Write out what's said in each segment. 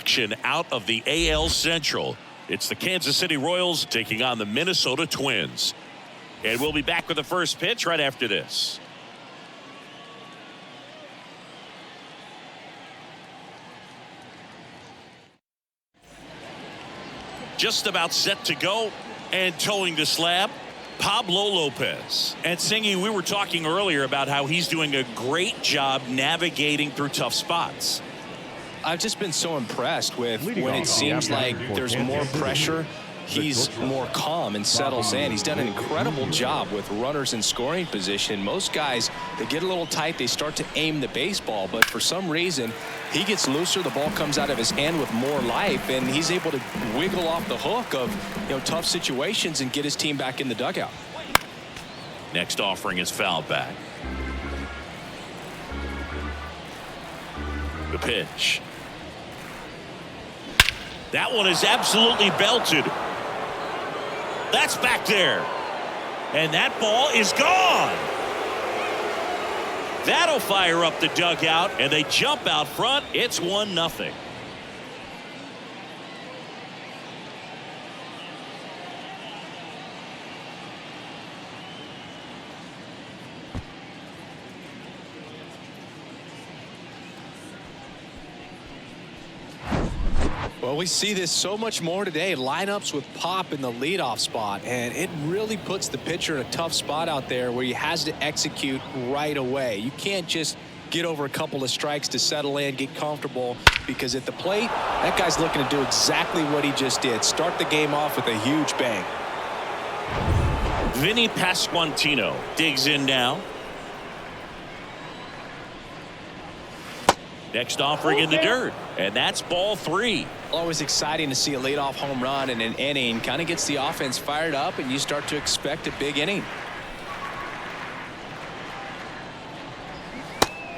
action out of the AL Central. It's the Kansas City Royals taking on the Minnesota Twins. And we'll be back with the first pitch right after this. Just about set to go and towing the slab, Pablo Lopez. And Singy, we were talking earlier about how he's doing a great job navigating through tough spots. I've just been so impressed with when it seems like there's more pressure. He's more calm and settles in. He's done an incredible job with runners in scoring position. Most guys, they get a little tight, they start to aim the baseball, but for some reason he gets looser, the ball comes out of his hand with more life, and he's able to wiggle off the hook of tough situations and get his team back in the dugout. Next offering is fouled back. The pitch. That one is absolutely belted. That's back there. And that ball is gone. That'll fire up the dugout, and they jump out front. It's 1-0. Well, we see this so much more today. Lineups with pop in the leadoff spot, and it really puts the pitcher in a tough spot out there where he has to execute right away. You can't just get over a couple of strikes to settle in, get comfortable, because at the plate, that guy's looking to do exactly what he just did. Start the game off with a huge bang. Vinny Pasquantino digs in now. Next offering in the dirt, and that's ball 3. Always exciting to see a leadoff home run in an inning. Kind of gets the offense fired up, and you start to expect a big inning.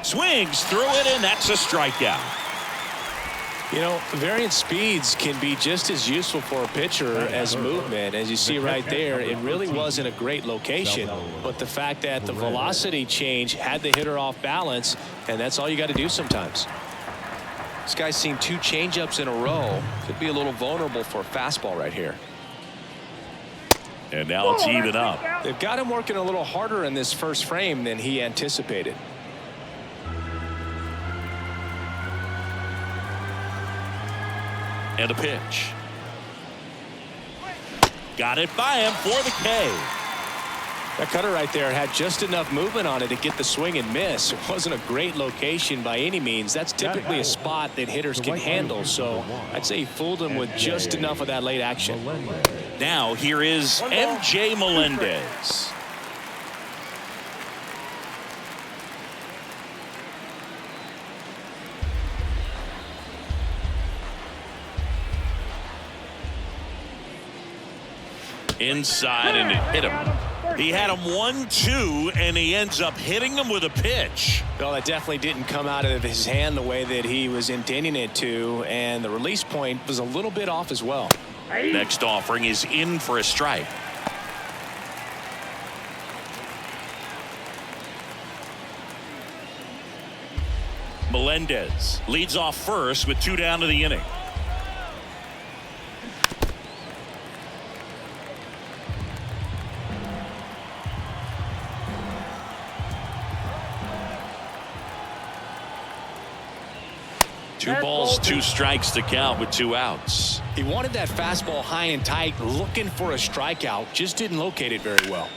Swings through it, and that's a strikeout. Variant speeds can be just as useful for a pitcher as movement. As you see right there, it really wasn't a great location, but the fact that the velocity change had the hitter off balance, and that's all you got to do sometimes. This guy's seen 2 changeups in a row. Could be a little vulnerable for a fastball right here. And now it's even up. They've got him working a little harder in this first frame than he anticipated. And a pitch. Got it by him for the K. That cutter right there had just enough movement on it to get the swing and miss. It wasn't a great location by any means. That's typically a spot that hitters can handle, so I'd say he fooled him with just enough of that late action. Now here is MJ Melendez. Inside, and it hit him. He had him 1-2, and he ends up hitting him with a pitch. Well, that definitely didn't come out of his hand the way that he was intending it to, and the release point was a little bit off as well. Next offering is in for a strike. Melendez leads off first with 2 down to the inning. Two balls, 2 strikes to count with 2 outs. He wanted that fastball high and tight, looking for a strikeout, just didn't locate it very well.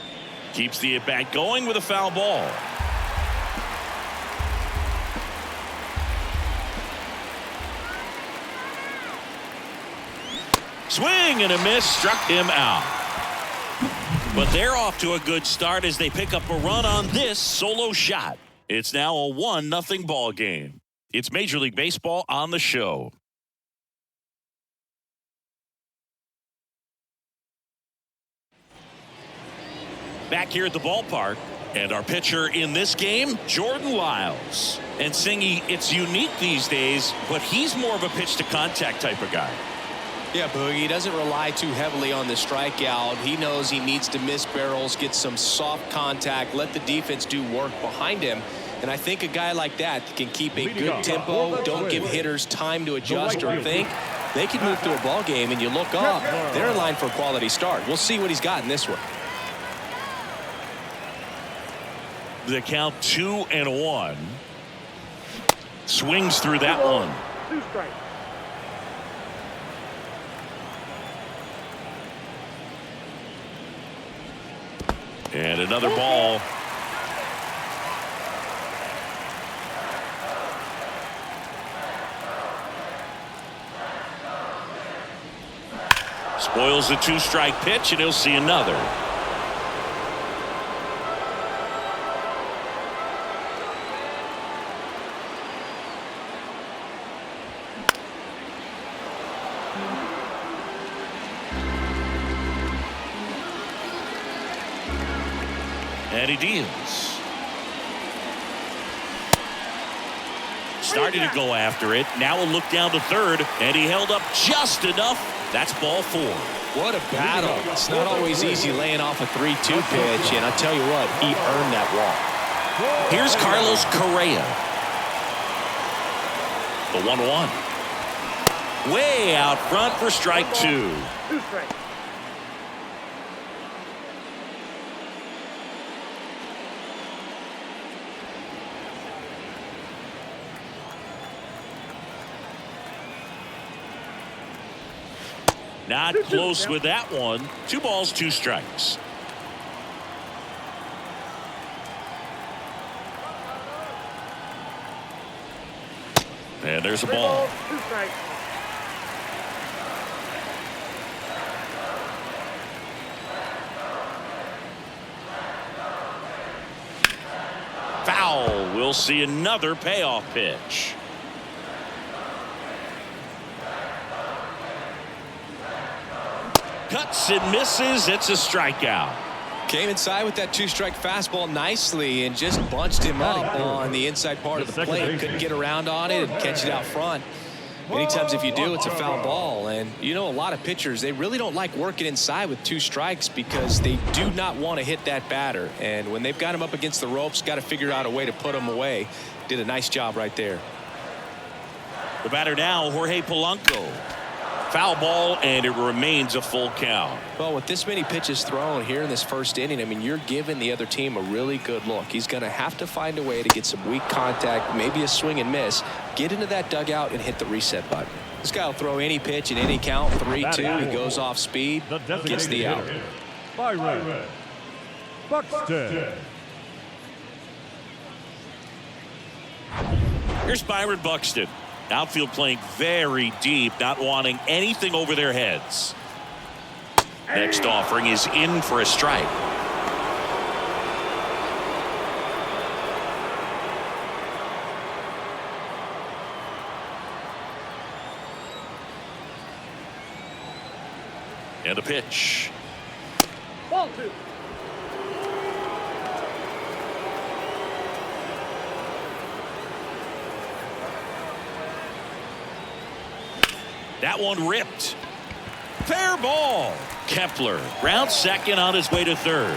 Keeps the at-bat going with a foul ball. Swing and a miss, struck him out. But they're off to a good start as they pick up a run on this solo shot. It's now a 1-0 ball game. It's Major League Baseball on the show. Back here at the ballpark, and our pitcher in this game, Jordan Lyles. And Singy, it's unique these days, but he's more of a pitch to contact type of guy. Yeah, Boogie, he doesn't rely too heavily on the strikeout. He knows he needs to miss barrels, get some soft contact, let the defense do work behind him. And I think a guy like that can keep a good tempo, don't give hitters time to adjust or think. They can move through a ball game, and you look up, they're in line for a quality start. We'll see what he's got in this one. The count 2-1. Swings through that one. 2 strikes. And another ball. Spoils the 2-strike pitch, and he'll see another. And he deals. Started to go after it. Now a look down to third, and he held up just enough. That's ball 4. What a battle. It's not always easy laying off a 3-2 pitch, and I'll tell you what, he earned that walk. Here's Carlos Correa. The 1-1. Way out front for strike 2. 2 strikes. Not close with that one. 2 balls, 2 strikes. And there's a ball. 2 strikes. Foul. We'll see another payoff pitch. Cuts and misses. It's a strikeout. Came inside with that 2-strike fastball nicely and just bunched him up on the inside part of the plate. Couldn't get around on it and catch it out front. Many times if you do, it's a foul ball. And you know, a lot of pitchers, they really don't like working inside with 2 strikes because they do not want to hit that batter. And when they've got him up against the ropes, got to figure out a way to put him away. Did a nice job right there. The batter now, Jorge Polanco. Foul ball, and it remains a full count. Well, with this many pitches thrown here in this first inning, I mean, you're giving the other team a really good look. He's going to have to find a way to get some weak contact, maybe a swing and miss, get into that dugout and hit the reset button. This guy will throw any pitch in any count. 3-2. He goes off speed, gets the out. Byron Buxton. Here's Byron Buxton. Outfield playing very deep, not wanting anything over their heads. Next offering is in for a strike. And a pitch. Ball 2. That one ripped. Fair ball. Kepler rounds second on his way to third.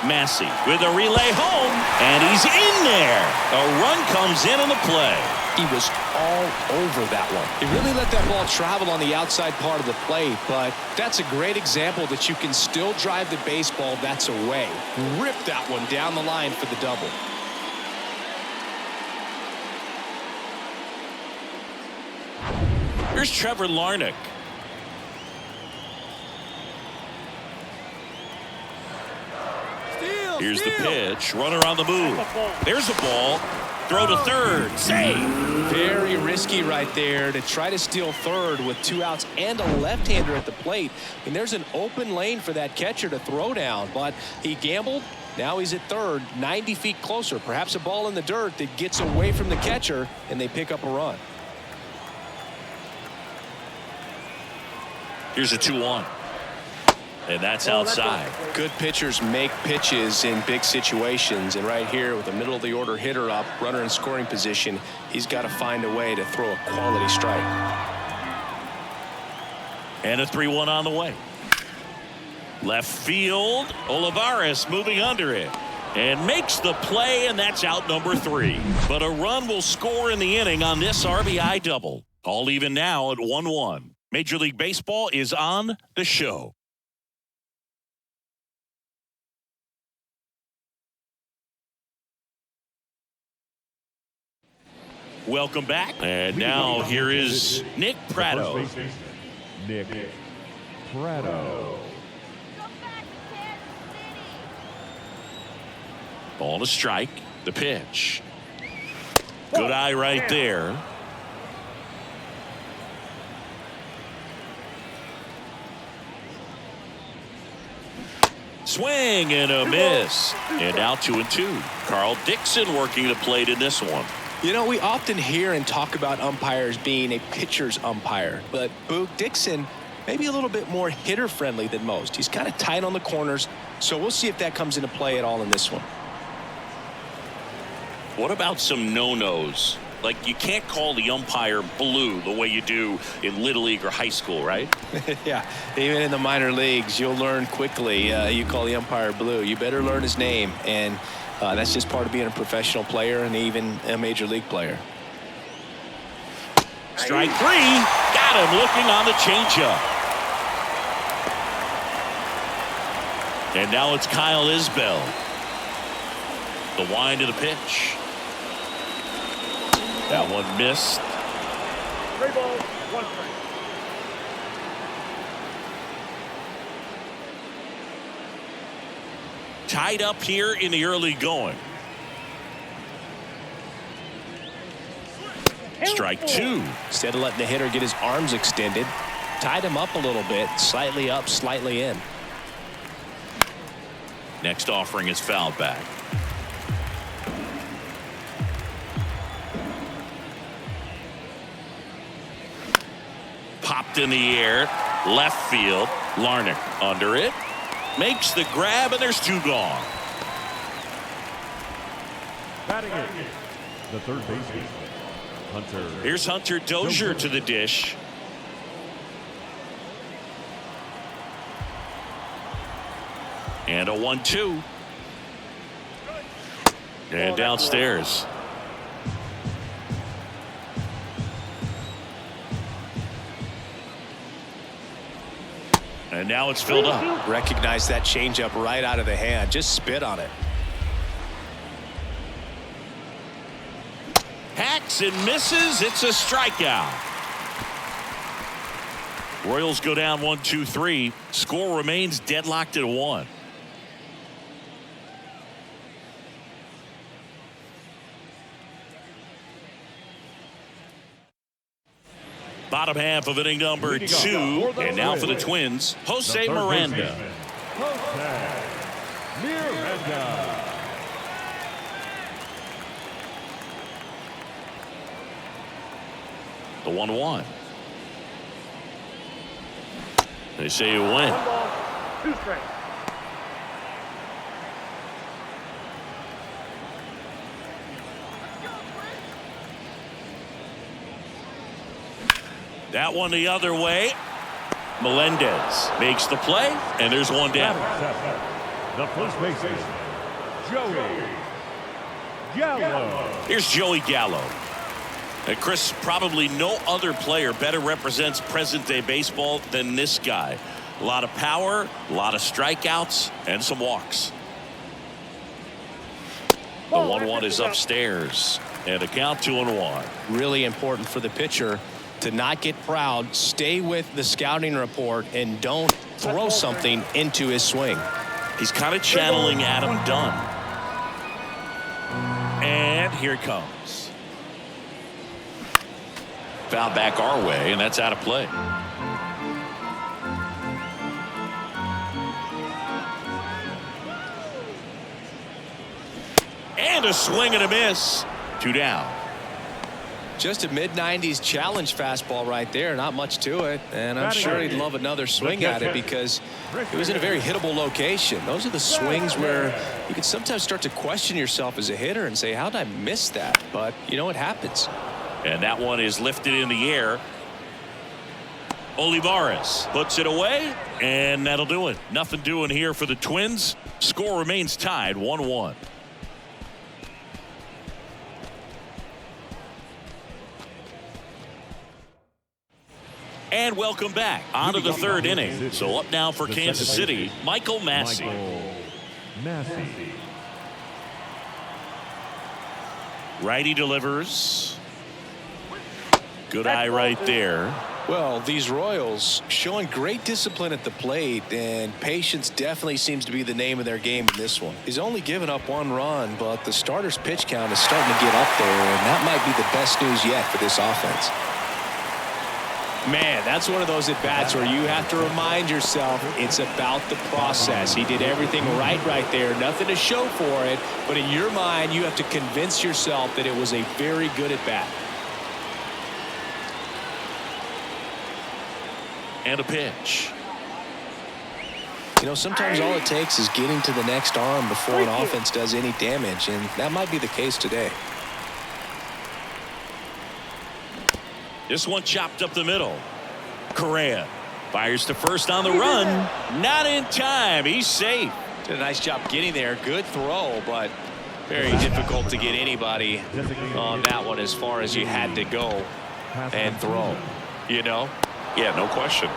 Massey with a relay home, and he's in there. A run comes in on the play. He was all over that one. He really let that ball travel on the outside part of the plate, but that's a great example that you can still drive the baseball that's away. Rip that one down the line for the double. Here's Trevor Larnach. Here's the pitch. Runner on the move. There's a ball. Throw to third. Save. Very risky right there to try to steal third with 2 outs and a left-hander at the plate. And there's an open lane for that catcher to throw down, but he gambled. Now he's at third, 90 feet closer. Perhaps a ball in the dirt that gets away from the catcher, and they pick up a run. Here's a 2-1. And that's outside. Good pitchers make pitches in big situations. And right here with a middle of the order hitter up, runner in scoring position, he's got to find a way to throw a quality strike. And a 3-1 on the way. Left field. Olivares moving under it. And makes the play, and that's out number 3. But a run will score in the inning on this RBI double. All even now at 1-1. Major League Baseball is on the show. Welcome back. And now here is Nick Pratto. Nick Pratto. Ball to strike. The pitch. Good eye right there. Swing and a miss. And now 2-2. Carl Dixon working the plate in this one. You know, we often hear and talk about umpires being a pitcher's umpire, but Boog Dixon maybe a little bit more hitter friendly than most. He's kind of tight on the corners, so we'll see if that comes into play at all in this one. What about some no-nos? Like, you can't call the umpire blue the way you do in Little League or high school, right? Yeah, even in the minor leagues, you'll learn quickly. You call the umpire blue. You better learn his name, and that's just part of being a professional player and even a major league player. Strike 3. Got him looking on the changeup. And now it's Kyle Isbell. The wind of the pitch. That one missed. 3 balls, 1 strike. Tied up here in the early going. Strike 2. Instead of letting the hitter get his arms extended, tied him up a little bit, slightly up, slightly in. Next offering is fouled back. Popped in the air, left field. Larnach under it. Makes the grab, and there's 2 gone. Batting it, the third baseman, Hunter. Here's Hunter Dozier to the dish. And a 1-2. And downstairs. And now it's filled up. Recognize that changeup right out of the hand. Just spit on it. Hacks and misses. It's a strikeout. Royals go down 1-2-3. Score remains deadlocked at 1. Bottom half of inning number 2. And now for the Twins, Jose Miranda. Jose Miranda. The 1-1. They say you win. 1 ball, 2 strikes. That one the other way. Melendez makes the play, and there's 1 down. The first baseman, Joey Gallo. Here's Joey Gallo. And Chris, probably no other player better represents present-day baseball than this guy. A lot of power, a lot of strikeouts, and some walks. The 1-1 is upstairs, and a count 2-1. Really important for the pitcher to not get proud, stay with the scouting report, and don't throw something into his swing. He's kind of channeling Adam Dunn. And here it comes. Foul back our way, and that's out of play. And a swing and a miss. 2 down. Just a mid-90s challenge fastball right there. Not much to it. And I'm sure he'd love another swing at it because it was in a very hittable location. Those are the swings where you can sometimes start to question yourself as a hitter and say, how did I miss that? But, you know, it happens. And that one is lifted in the air. Olivares puts it away, and that'll do it. Nothing doing here for the Twins. Score remains tied 1-1. And welcome back. On to the third inning. So up now for Kansas City, Michael Massey. Righty delivers. Good eye right there. Well, these Royals showing great discipline at the plate, and patience definitely seems to be the name of their game in this one. He's only given up 1 run, but the starter's pitch count is starting to get up there, and that might be the best news yet for this offense. Man, that's one of those at-bats where you have to remind yourself it's about the process. He did everything right there. Nothing to show for it. But in your mind, you have to convince yourself that it was a very good at-bat. And a pitch. You know, sometimes all it takes is getting to the next arm before an offense does any damage, and that might be the case today. This one chopped up the middle. Correa fires to first on the run. Not in time. He's safe. Did a nice job getting there. Good throw, but very difficult to get anybody on that one as far as you had to go and throw. You know? Yeah, no question.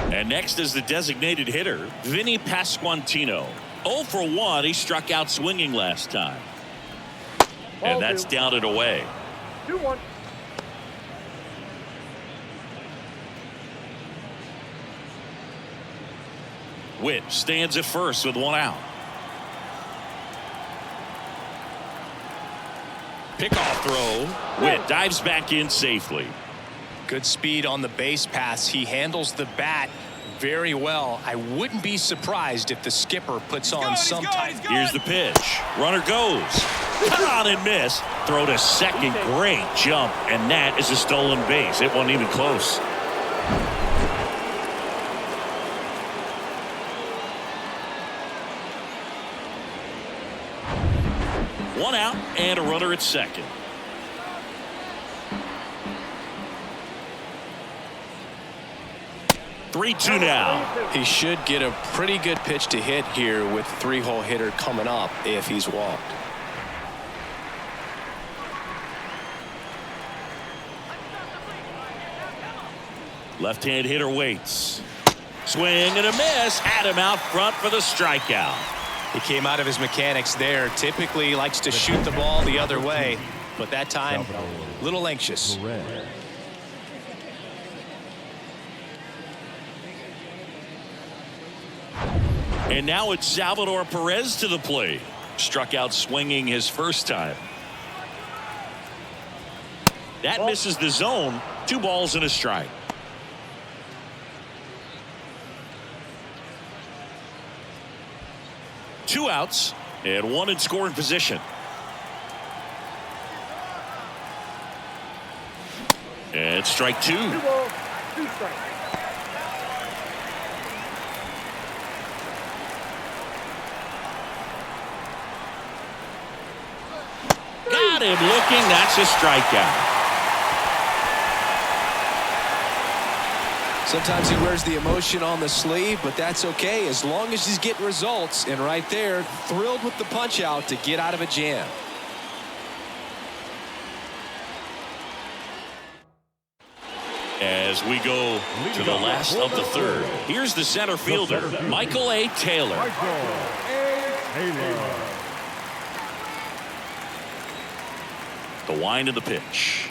And next is the designated hitter, Vinny Pasquantino. 0 for 1. He struck out swinging last time. And that's down and away. 2-1. Witt stands at first with 1 out. Pickoff throw. Witt dives back in safely. Good speed on the base pass. He handles the bat very well. I wouldn't be surprised if the skipper puts on some type. Here's the pitch. Runner goes. Cut on and miss. Throw to second. Great jump. And that is a stolen base. It wasn't even close. One out and a runner at second. 3-2 now. He should get a pretty good pitch to hit here with 3-hole hitter coming up if he's walked. Left-hand hitter waits. Swing and a miss. Had him out front for the strikeout. He came out of his mechanics there. Typically likes to shoot the ball the other way, but that time a little anxious. And now it's Salvador Perez to the plate. Struck out swinging his first time. That misses the zone. 2 balls and a strike. Two outs and 1 in scoring position. And strike 2. 2 balls, 2 strikes. Got him looking. That's a strikeout. Sometimes he wears the emotion on the sleeve, but that's okay as long as he's getting results. And right there, thrilled with the punch out to get out of a jam. As we go to the last of the third, here's the center fielder, Michael A. Taylor. The wind of the pitch.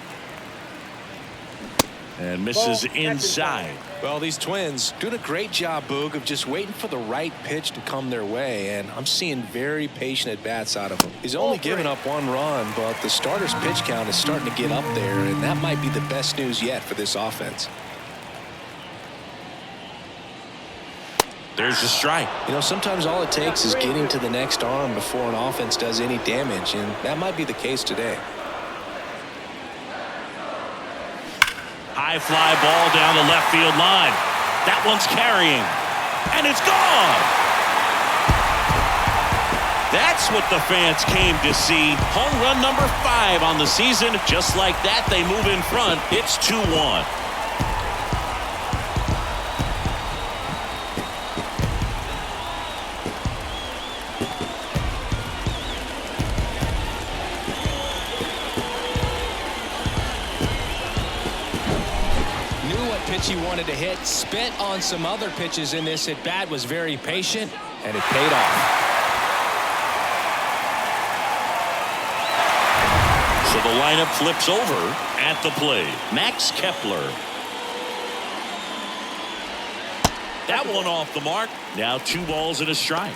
And misses inside. Well, these Twins doing a great job, Boog, of just waiting for the right pitch to come their way, and I'm seeing very patient at-bats out of him. He's only given up 1 run, but the starter's pitch count is starting to get up there, and that might be the best news yet for this offense. There's the strike. You know, sometimes all it takes is getting to the next arm before an offense does any damage, and that might be the case today. High fly ball down the left field line. That one's carrying. And it's gone. That's what the fans came to see. Home run number 5 on the season. Just like that, they move in front. It's 2-1. Pitch he wanted to hit, spent on some other pitches in this at bat, was very patient, and it paid off. So the lineup flips over at the plate. Max Kepler. That one off the mark. Now 2 balls and a strike.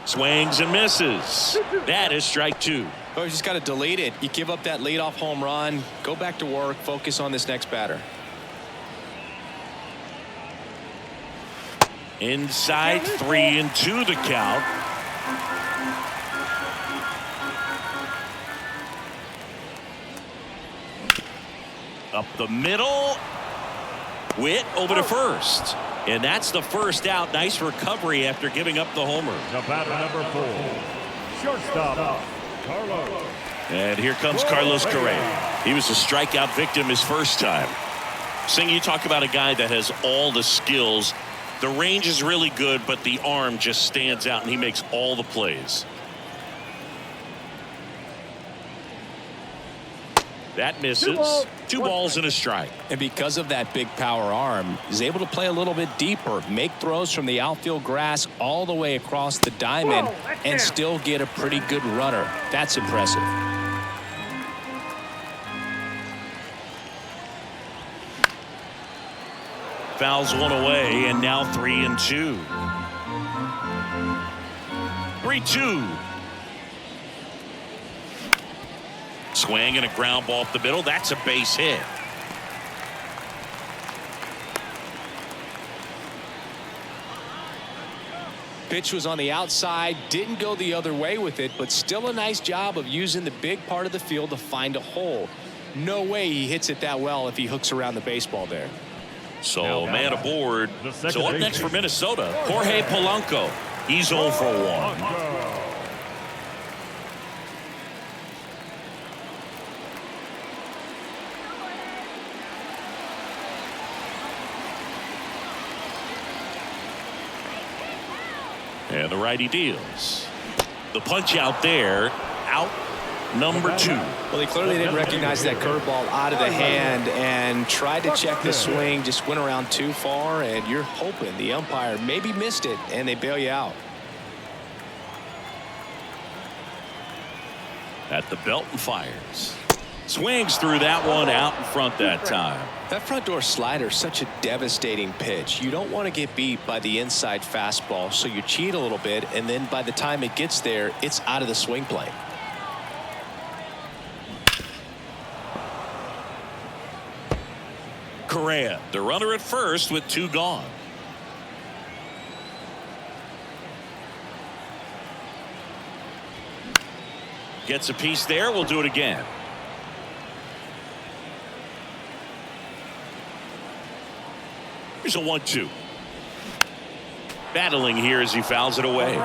Swings and misses. That is strike 2. Oh, you just got to delete it. You give up that leadoff home run. Go back to work. Focus on this next batter. Inside 3-2 the count. Up the middle. Witt over to first. And that's the first out. Nice recovery after giving up the homer. The batter number 4, shortstop, Carlos. And here comes Carlos Correa. He was a strikeout victim his first time. Sing, you talk about a guy that has all the skills. The range is really good, but the arm just stands out, and he makes all the plays. That misses. 2 balls and a strike. And because of that big power arm, he's able to play a little bit deeper, make throws from the outfield grass all the way across the diamond, and still get a pretty good runner. That's impressive. Fouls one away, and now 3-2. 3-2. Swing and a ground ball up the middle. That's a base hit. Pitch was on the outside, didn't go the other way with it, but still a nice job of using the big part of the field to find a hole. No way he hits it that well if he hooks around the baseball there. So man aboard. So up next for Minnesota, Jorge Polanco. He's 0 for 1. And the righty deals. The punch out there. Out number 2. Well, he clearly didn't recognize that curveball out of the hand and tried to check the swing. Just went around too far, and you're hoping the umpire maybe missed it, and they bail you out. At the belt and fires. Swings through that one, out in front that time. That front door slider is such a devastating pitch. You don't want to get beat by the inside fastball, so you cheat a little bit, and then by the time it gets there, it's out of the swing plane. Correa, the runner at first with 2 gone. Gets a piece there. We'll do it again. Here's a 1-2. Battling here as he fouls it away.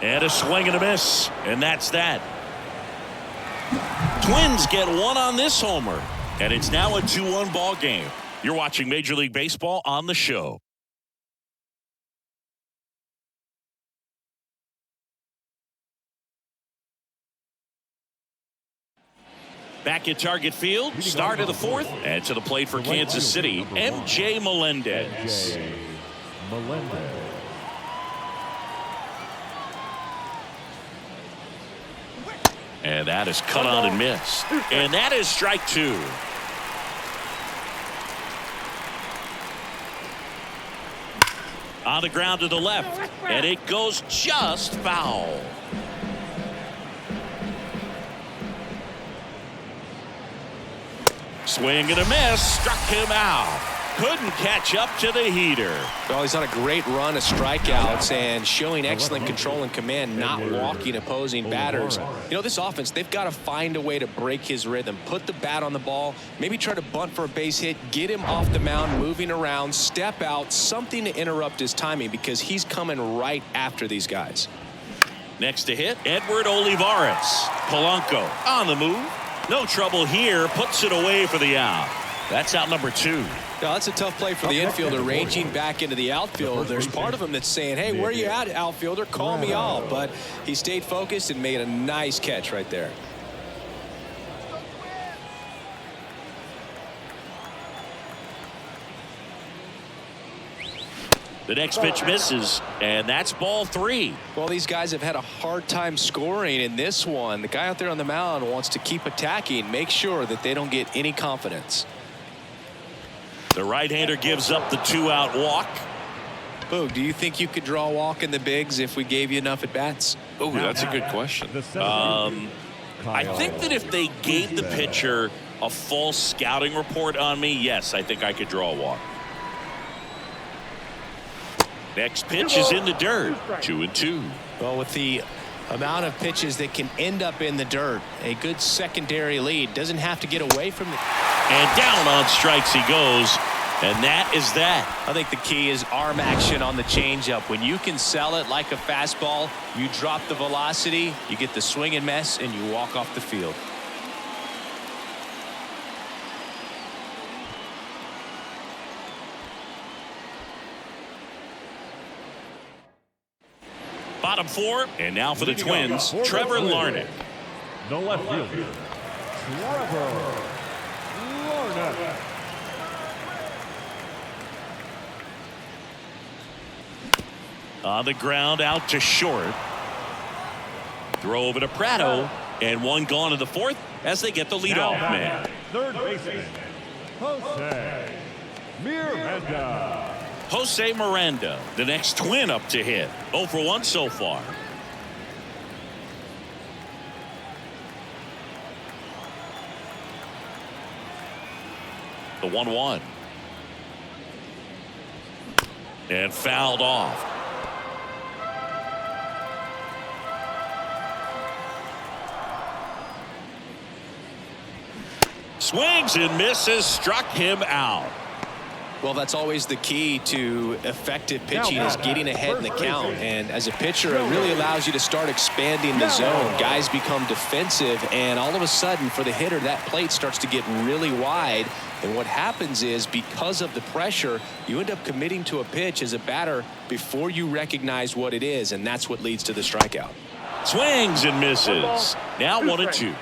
And a swing and a miss. And that's that. Twins get 1 on this homer. And it's now a 2-1 ball game. You're watching Major League Baseball on the show. Back at Target Field, start of the 4th, and to the plate for Kansas City, MJ Melendez. And that is cut on and missed. And that is strike 2. On the ground to the left. And it goes just foul. Swing and a miss. Struck him out. Couldn't catch up to the heater. Well, he's on a great run of strikeouts and showing excellent control and command, not walking opposing batters. You know, this offense, they've got to find a way to break his rhythm, put the bat on the ball, maybe try to bunt for a base hit, get him off the mound, moving around, step out, something to interrupt his timing because he's coming right after these guys. Next to hit, Edward Olivares. Polanco on the move. No trouble here. Puts it away for the out. That's out number 2. Now, that's a tough play for the infielder ranging back into the outfield. There's part of him that's saying, hey, where you at, outfielder? Call me out. But he stayed focused and made a nice catch right there. The next pitch misses, and that's ball 3. Well, these guys have had a hard time scoring in this one. The guy out there on the mound wants to keep attacking, make sure that they don't get any confidence. The right-hander gives up the 2-out walk. Boog, do you think you could draw a walk in the bigs if we gave you enough at-bats? Oh, that's a good question. I think that if they gave the pitcher a false scouting report on me, yes, I think I could draw a walk. Next pitch is in the dirt. 2-2. Well, with the amount of pitches that can end up in the dirt, a good secondary lead doesn't have to get away from the. And down on strikes he goes. And that is that. I think the key is arm action on the changeup. When you can sell it like a fastball, you drop the velocity, you get the swing and miss, and you walk off the field. Bottom 4, and now for the Twins, Trevor Larnach. The left fielder, Trevor Larnach. On the ground, out to short. Throw over to Prado, and one gone in the 4th as they get the leadoff man. Third baseman, Jose Miranda. Jose Miranda, the next Twin up to hit. 0 for 1 so far. The 1-1. And fouled off. Swings and misses, struck him out. Well, that's always the key to effective pitching is getting ahead in the count. And as a pitcher, it really allows you to start expanding the zone. Guys become defensive, and all of a sudden, for the hitter, that plate starts to get really wide. And what happens is, because of the pressure, you end up committing to a pitch as a batter before you recognize what it is, and that's what leads to the strikeout. Swings and misses. Now 1-2.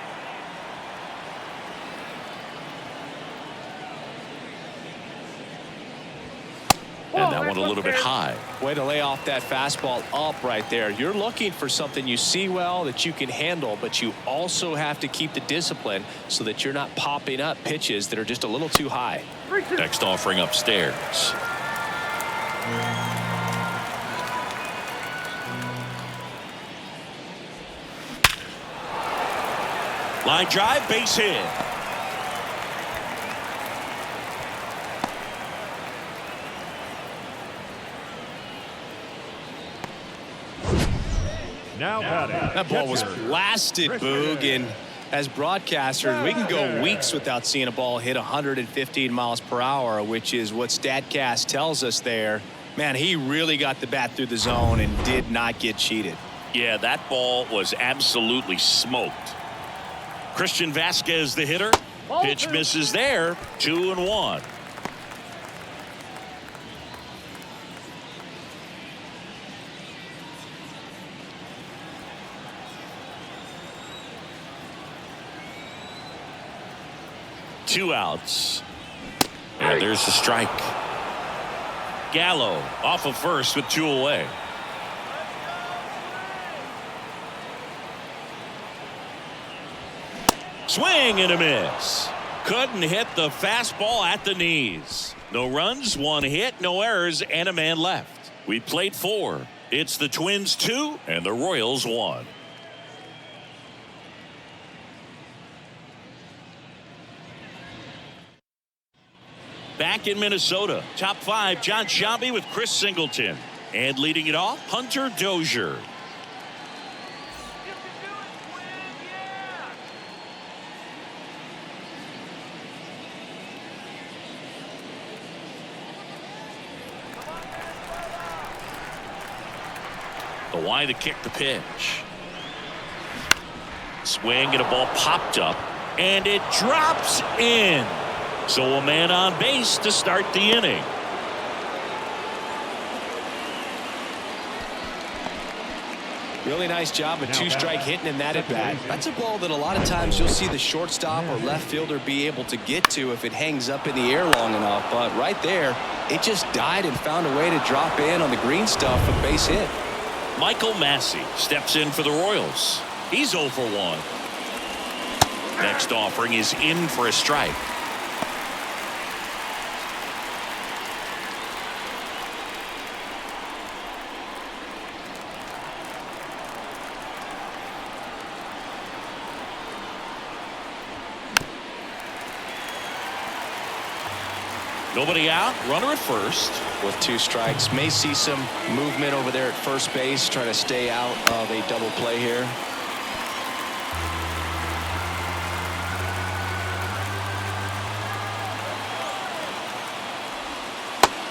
And that one a little bit high. Way to lay off that fastball up right there. You're looking for something you see well that you can handle, but you also have to keep the discipline so that you're not popping up pitches that are just a little too high. Next offering upstairs. Line drive, base hit. Now batting. That ball was blasted, Boog, and as broadcasters, we can go weeks without seeing a ball hit 115 miles per hour, which is what StatCast tells us there. Man, he really got the bat through the zone and did not get cheated. Yeah, that ball was absolutely smoked. Christian Vasquez, the hitter. Pitch misses there. 2-1. Two outs. And there's the strike. Gallo off of first with 2 away. Swing and a miss. Couldn't hit the fastball at the knees. No runs, 1 hit, no errors, and a man left. We played 4. It's the Twins 2 and the Royals 1. Back in Minnesota, top 5, John Shelby with Chris Singleton. And leading it off, Hunter Dozier. The wide to kick the pitch. Swing and a ball popped up. And it drops in. So a man on base to start the inning. Really nice job of two-strike hitting in that at bat. That's a ball that a lot of times you'll see the shortstop or left fielder be able to get to if it hangs up in the air long enough. But right there, it just died and found a way to drop in on the green stuff for the base hit. Michael Massey steps in for the Royals. He's 0 for 1. Next offering is in for a strike. Nobody out, runner at first. With 2 strikes, may see some movement over there at first base, trying to stay out of a double play here.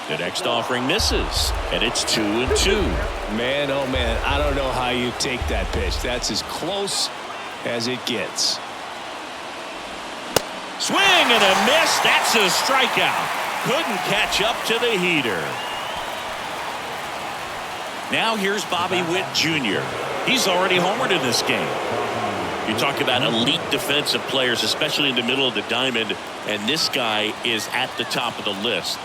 The next offering misses, and it's 2-2. Man, oh man, I don't know how you take that pitch. That's as close as it gets. Swing and a miss. That's a strikeout. Couldn't catch up to the heater. Now here's Bobby Witt Jr. He's already homered in this game. You talk about elite defensive players, especially in the middle of the diamond, and this guy is at the top of the list.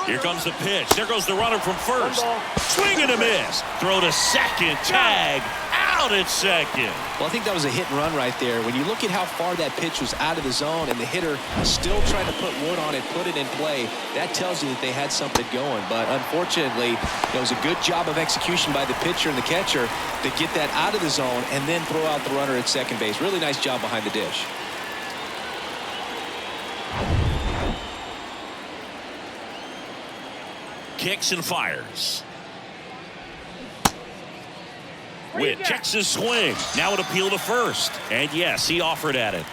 Here comes the pitch. There goes the runner from first. Swing and a miss. Throw to second. Tag. Out at second. Well, I think that was a hit and run right there. When you look at how far that pitch was out of the zone and the hitter still trying to put wood on it, put it in play, that tells you that they had something going. But unfortunately, it was a good job of execution by the pitcher and the catcher to get that out of the zone and then throw out the runner at second base. Really nice job behind the dish. Kicks and fires. Witt checks his swing. Now an appeal to first. And yes, he offered at it.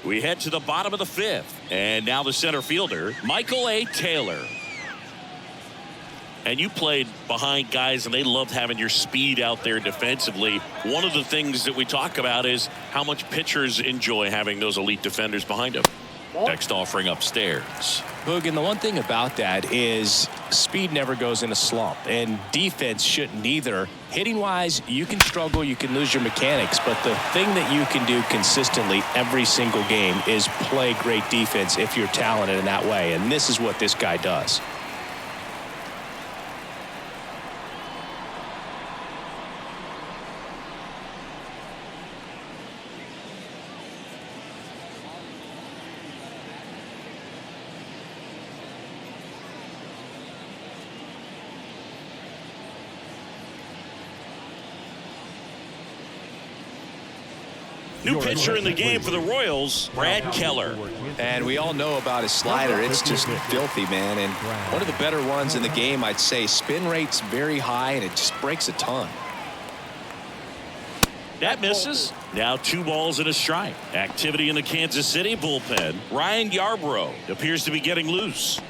We head to the bottom of the 5th. And now the center fielder, Michael A. Taylor. And you played behind guys, and they loved having your speed out there defensively. One of the things that we talk about is how much pitchers enjoy having those elite defenders behind them. Next offering upstairs. Boog, and the one thing about that is speed never goes in a slump, and defense shouldn't either. Hitting-wise, you can struggle, you can lose your mechanics, but the thing that you can do consistently every single game is play great defense if you're talented in that way, and this is what this guy does. New pitcher in the game for the Royals, Brad Keller. And we all know about his slider. It's just filthy, man. And one of the better ones in the game, I'd say. Spin rate's very high, and it just breaks a ton. That misses. Now 2 balls and a strike. Activity in the Kansas City bullpen. Ryan Yarbrough appears to be getting loose.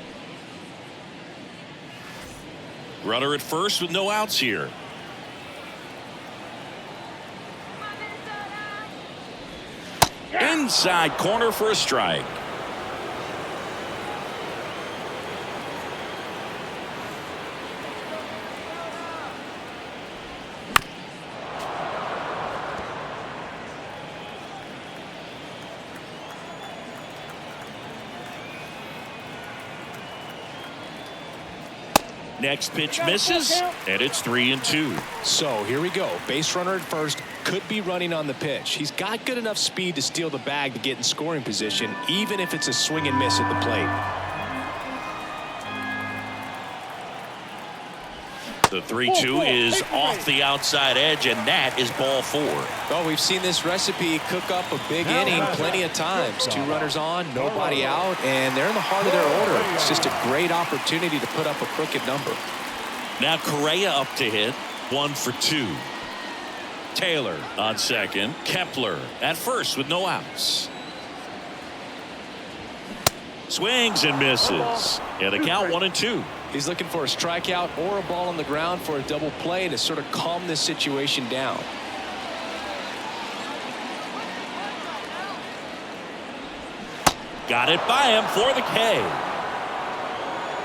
Runner at first with no outs here. Inside corner for a strike. Next pitch misses, and it's 3-2. So here we go. Base runner at first, could be running on the pitch. He's got good enough speed to steal the bag to get in scoring position, even if it's a swing and miss at the plate. The 3-2 is off the outside edge, and that is ball 4. Well, we've seen this recipe cook up a big inning plenty of times. 2 runners on, nobody out, and they're in the heart of their order. It's just a great opportunity to put up a crooked number. Now Correa up to hit, 1 for 2. Taylor on second. Kepler at first with no outs. Swings and misses. And the count 1-2. He's looking for a strikeout or a ball on the ground for a double play to sort of calm this situation down. Got it by him for the K.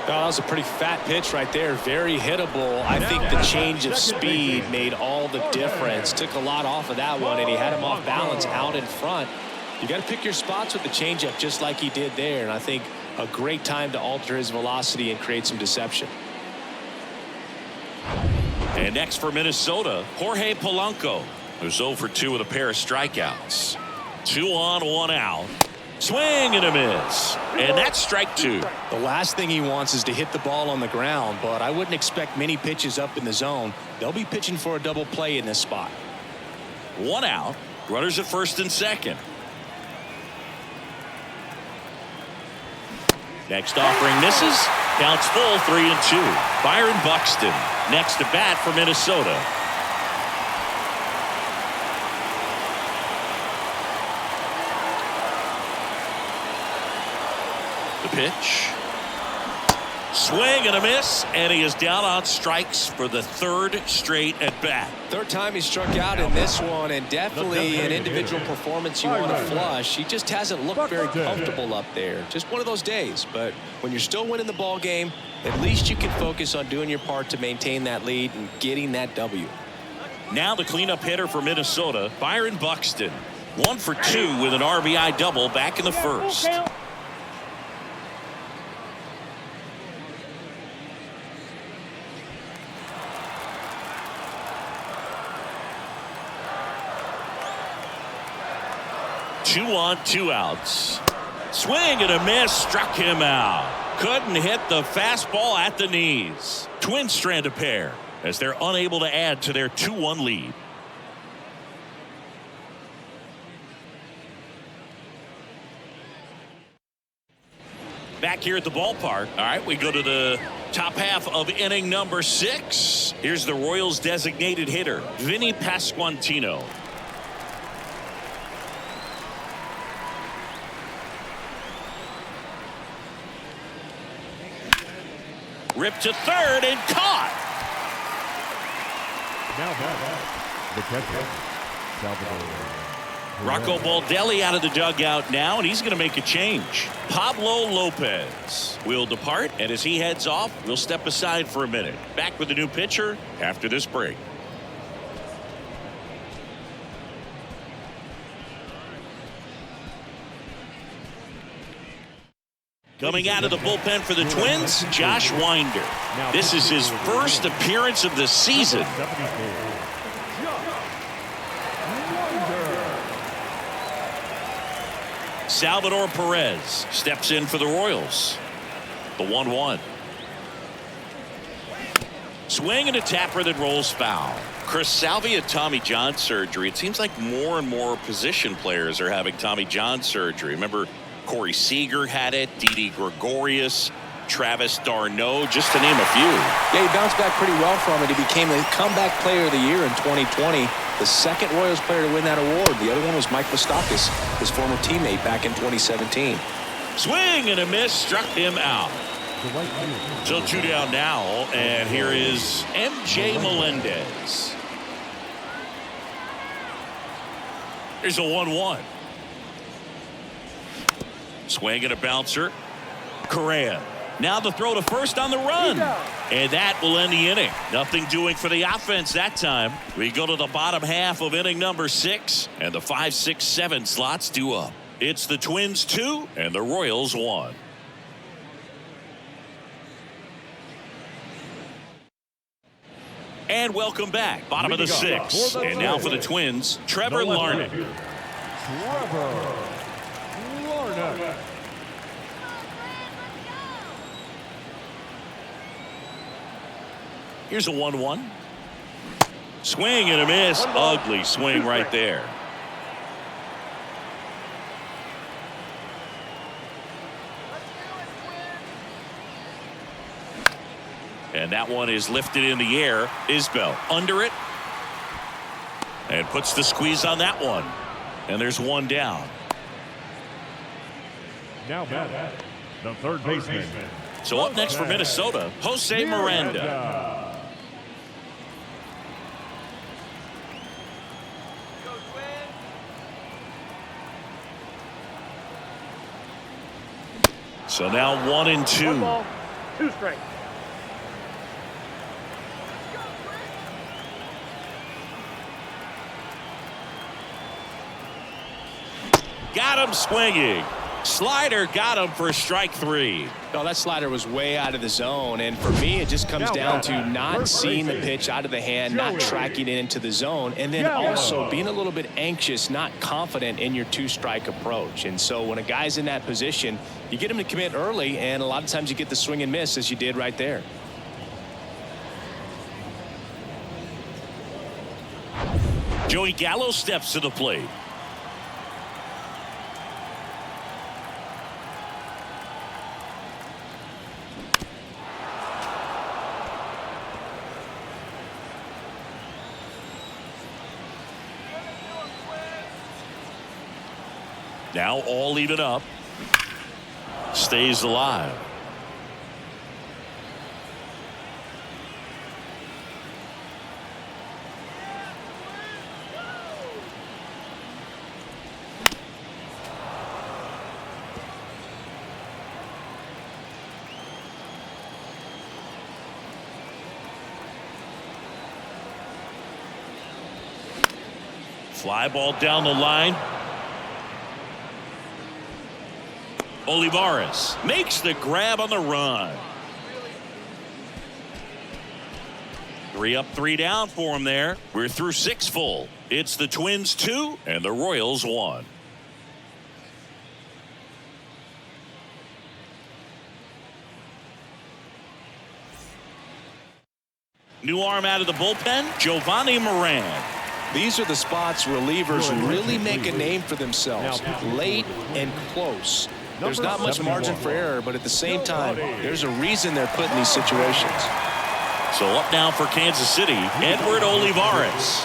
Oh, that was a pretty fat pitch right there. Very hittable. I think the change of speed made all the difference. Took a lot off of that one, and he had him off balance out in front. You got to pick your spots with the changeup just like he did there, and I think a great time to alter his velocity and create some deception. And next for Minnesota, Jorge Polanco, who's 0 for 2 with a pair of strikeouts. 2 on, 1 out. Swing and a miss. And that's strike 2. The last thing he wants is to hit the ball on the ground, but I wouldn't expect many pitches up in the zone. They'll be pitching for a double play in this spot. 1 out. Runners at first and second. Next offering misses. Counts full, 3-2. Byron Buxton next to bat for Minnesota. The pitch. Swing and a miss, and he is down on strikes for the 3rd straight at bat. 3rd time he struck out in this one, and definitely an individual performance you want to flush. He just hasn't looked very comfortable up there. Just one of those days. But when you're still winning the ball game, at least you can focus on doing your part to maintain that lead and getting that W. Now the cleanup hitter for Minnesota, Byron Buxton. 1 for 2 with an RBI double back in the 1st. Two on, 2 outs. Swing and a miss, struck him out. Couldn't hit the fastball at the knees. Twins strand a pair as they're unable to add to their 2-1 lead. Back here at the ballpark. All right, we go to the top half of inning number 6. Here's the Royals designated hitter, Vinny Pasquantino. Ripped to third and caught. Now the catcher, Salvador. Rocco Baldelli out of the dugout now, and he's going to make a change. Pablo Lopez will depart, and as he heads off, we'll step aside for a minute. Back with the new pitcher after this break. Coming out of the bullpen for the Twins, Josh Winder. This is his first appearance of the season. Salvador Perez steps in for the Royals. The 1-1. Swing and a tapper that rolls foul. Chris Salvi had Tommy John surgery. It seems like more and more position players are having Tommy John surgery. Remember, Corey Seager had it, Didi Gregorius, Travis d'Arnaud, just to name a few. Yeah, he bounced back pretty well from it. He became the comeback player of the year in 2020. The second Royals player to win that award. The other one was Mike Moustakas, his former teammate back in 2017. Swing and a miss, struck him out. So 2 down now, and here is MJ Melendez. Here's a 1-1. Swing and a bouncer. Correa. Now the throw to first on the run. And that will end the inning. Nothing doing for the offense that time. We go to the bottom half of inning number 6. And the 5, 6, 7 slots due up. It's the Twins 2 and the Royals 1. And welcome back. Bottom of the 6th. And now for the Twins, Trevor Larnach. Trevor Larnach. Here's a 1-1. Swing and a miss. Ugly swing right there. And that one is lifted in the air. Isbell under it. And puts the squeeze on that one. And there's one down. Now batting, the third baseman. So up next for Minnesota, Jose Miranda. So now 1-2. 1 ball, 2 strikes. Got him swinging. Slider got him for strike 3. No, that slider was way out of the zone, and for me it just comes down to not seeing the pitch out of the hand, not tracking it into the zone, and then also being a little bit anxious, not confident in your 2-strike approach. And so when a guy's in that position, you get him to commit early, and a lot of times you get the swing and miss as you did right there. Joey Gallo steps to the plate. Now all even up. Stays alive. Fly ball down the line. Olivares makes the grab on the run. 3 up, 3 down for him there. We're through 6 full. It's the Twins 2 and the Royals 1. New arm out of the bullpen, Giovanni Moran. These are the spots relievers really make a name for themselves, late and close. There's not much margin for error, but at the same time, there's a reason they're put in these situations. So up now for Kansas City, Edward Olivares.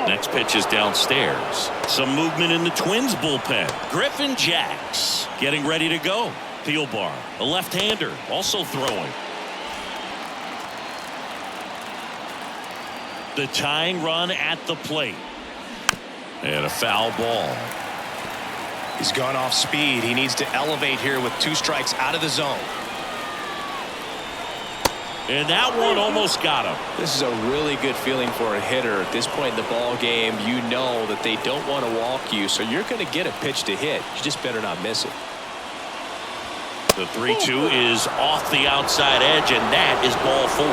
Next pitch is downstairs. Some movement in the Twins bullpen. Griffin Jacks getting ready to go. Thielbar, a left-hander, also throwing. The tying run at the plate. And a foul ball. He's gone off speed. He needs to elevate here with 2 strikes out of the zone. And that one almost got him. This is a really good feeling for a hitter. At this point in the ball game, you know that they don't want to walk you, so you're going to get a pitch to hit. You just better not miss it. The 3-2 is off the outside edge, and that is ball 4.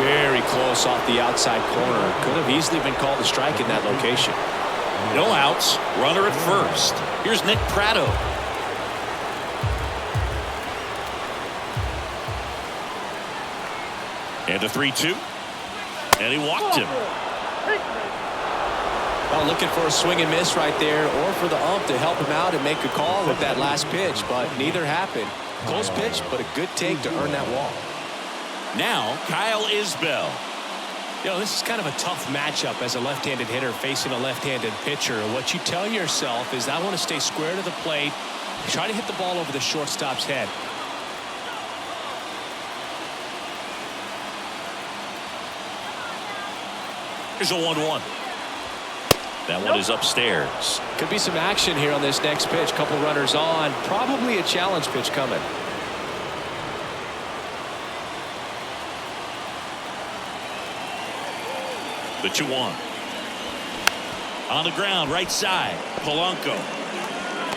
Very close off the outside corner. Could have easily been called a strike in that location. No outs. Runner at first. Here's Nick Pratto. And a 3-2. And he walked him. Well, looking for a swing and miss right there, or for the ump to help him out and make a call with that last pitch, but neither happened. Close pitch, but a good take to earn that walk. Now, Kyle Isbell. You know, this is kind of a tough matchup as a left-handed hitter facing a left-handed pitcher. What you tell yourself is, I want to stay square to the plate, try to hit the ball over the shortstop's head. Here's a 1-1. That one is upstairs. Could be some action here on this next pitch. Couple runners on. Probably a challenge pitch coming. The 2-1. On the ground, right side. Polanco.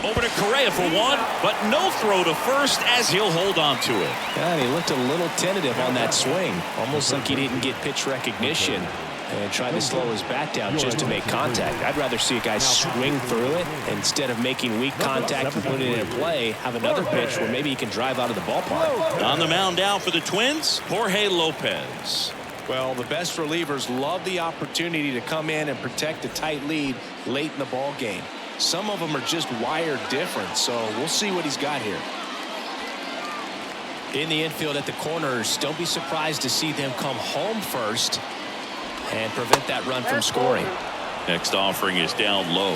Over to Correa for one, but no throw to first as he'll hold on to it. Yeah, he looked a little tentative on that swing. Almost like he didn't get pitch recognition. and tried to slow his bat down just to make contact. I'd rather see a guy swing through it instead of making weak contact and putting it in play. Have another pitch where maybe he can drive out of the ballpark. On the mound now for the Twins, Jorge Lopez. Well, the best relievers love the opportunity to come in and protect a tight lead late in the ball game. Some of them are just wired different, so we'll see what he's got here. In the infield at the corners, don't be surprised to see them come home first and prevent that run from scoring. Next offering is down low,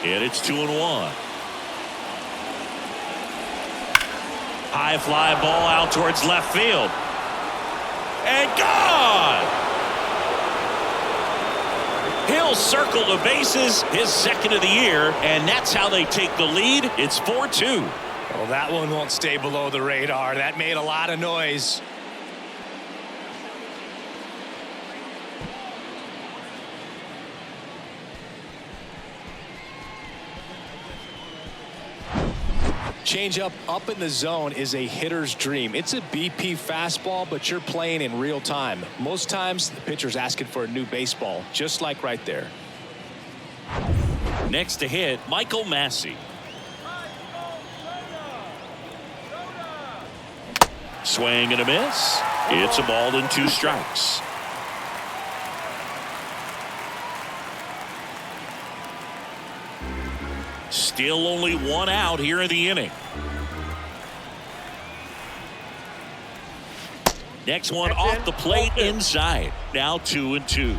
and it's 2-1. High fly ball out towards left field. And gone! He'll circle the bases, his second of the year, and that's how they take the lead. It's 4-2. Well, that one won't stay below the radar. That made a lot of noise. Changeup up in the zone is a hitter's dream. It's a BP fastball, but you're playing in real time. Most times, the pitcher's asking for a new baseball, just like right there. Next to hit, Michael Massey. Swing and a miss. It's a ball and 2 strikes. Still only 1 out here in the inning. Next one off the plate inside. Now 2-2.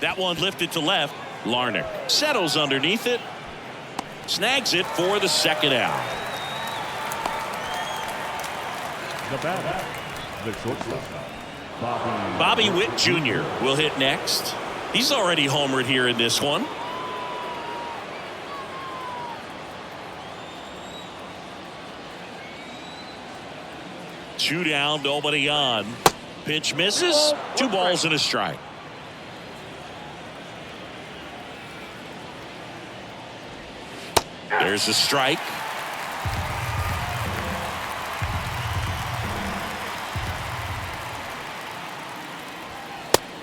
That one lifted to left. Larnach settles underneath it. Snags it for the second out. The batter, the shortstop, Bobby Witt Jr. will hit next. He's already homered here in this one. Two down, nobody on. Pitch misses. 2 balls and a strike. There's the strike.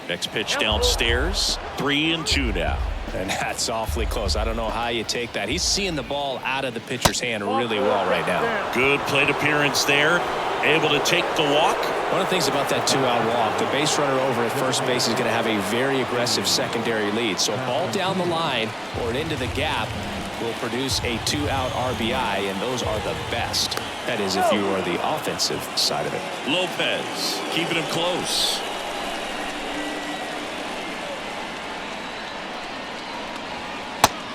Next pitch downstairs. 3-2 now. And that's awfully close. I don't know how you take that. He's seeing the ball out of the pitcher's hand really well right now. Good plate appearance there. Able to take the walk. One of the things about that 2-out walk, the base runner over at first base is going to have a very aggressive secondary lead. So a ball down the line or into the gap will produce a 2-out RBI, and those are the best. That is, if you are the offensive side of it. Lopez keeping him close.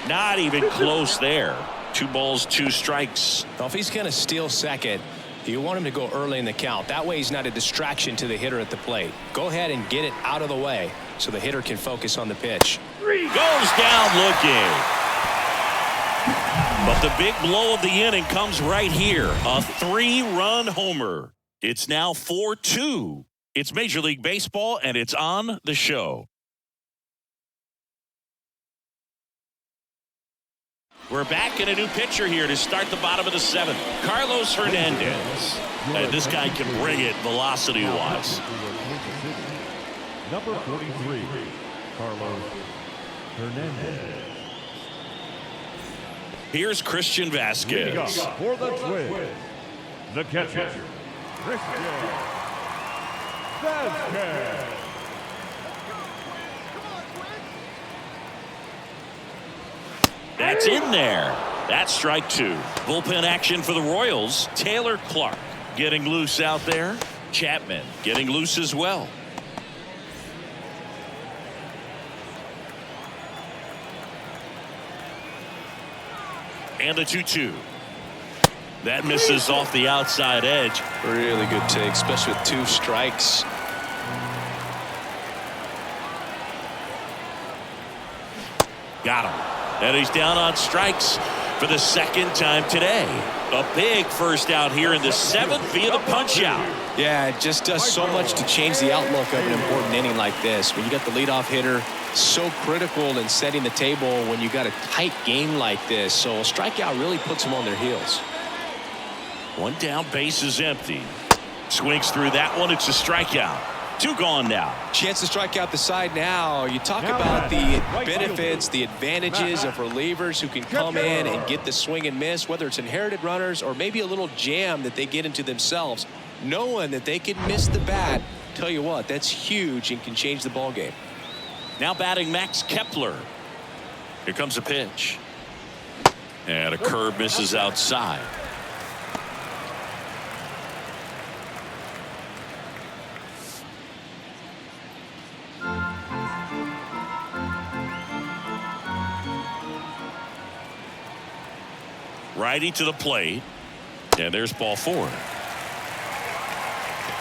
Not even close there. 2 balls, 2 strikes. Now, if he's going to steal second, you want him to go early in the count. That way he's not a distraction to the hitter at the plate. Go ahead and get it out of the way so the hitter can focus on the pitch. Goes down looking. But the big blow of the inning comes right here. A 3-run homer. It's now 4-2. It's Major League Baseball, and it's on the show. We're back in a new pitcher here to start the bottom of the 7th. Carlos Hernandez. And this guy can bring it velocity-wise. number 43, Carlos Hernandez. Here's Christian Vasquez. For the Twins, the catcher, Christian Vasquez. That's in there. That's strike 2. Bullpen action for the Royals. Taylor Clark getting loose out there. Chapman getting loose as well. And the 2-2. That misses off the outside edge. Really good take, especially with 2 strikes. Got him. And he's down on strikes for the 2nd time today. A big first out here in the 7th via the punch out. Yeah, it just does so much to change the outlook of an important inning like this. When you got the leadoff hitter, so critical in setting the table when you got a tight game like this. So a strikeout really puts them on their heels. One down, base is empty. Swings through that one. It's a strikeout. 2 gone now. Chance to strike out the side now. You talk about the benefits, the advantages of relievers who can come in and get the swing and miss, whether it's inherited runners or maybe a little jam that they get into themselves. Knowing that they can miss the bat, tell you what, that's huge and can change the ball game. Now batting Max Kepler. Here comes a pitch. And a curve misses outside. Righty to the plate. And there's ball 4.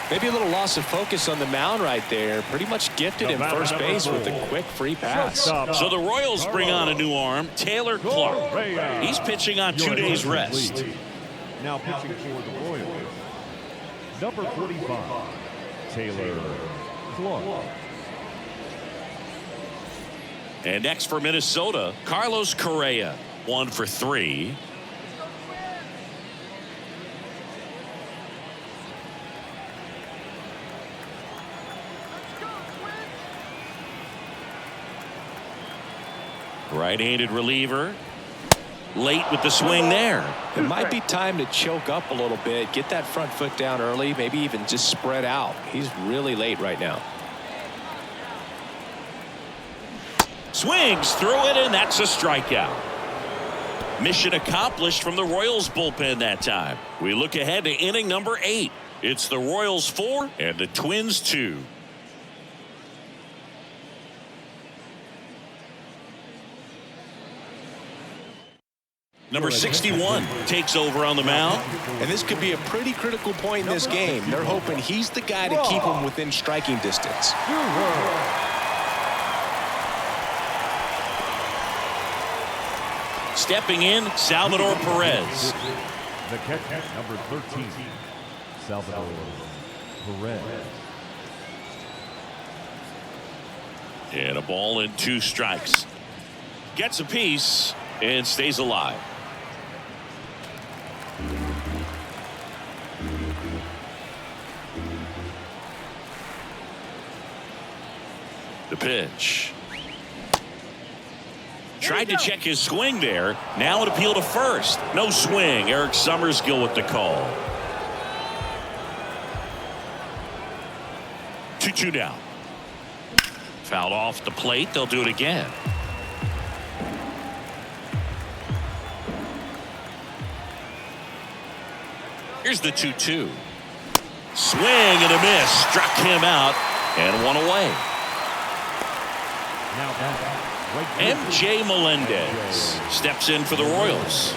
Maybe a little loss of focus on the mound right there. Pretty much gifted him first base with a quick free pass. So the Royals bring on a new arm, Taylor Clark. He's pitching on 2 days rest. Now pitching for the Royals, number 45, Taylor Clark. And next for Minnesota, Carlos Correa, 1 for 3. Right-handed reliever. Late with the swing there. It might be time to choke up a little bit, get that front foot down early, maybe even just spread out. He's really late right now. Swings through it, and that's a strikeout. Mission accomplished from the Royals bullpen that time. We look ahead to inning number 8. It's the Royals 4 and the Twins 2. Number 61 takes over on the mound. And this could be a pretty critical point in this game. They're hoping he's the guy to keep them within striking distance. Stepping in, Salvador Perez. The catcher, number 13, Salvador Perez. And a ball and 2 strikes. Gets a piece and stays alive. The pitch. Tried to check his swing there. Now an appeal to first. No swing. Eric Summerskill with the call. 2-2 down. Fouled off the plate. They'll do it again. Here's the 2-2. Swing and a miss. Struck him out and 1 away. MJ Melendez steps in for the Royals.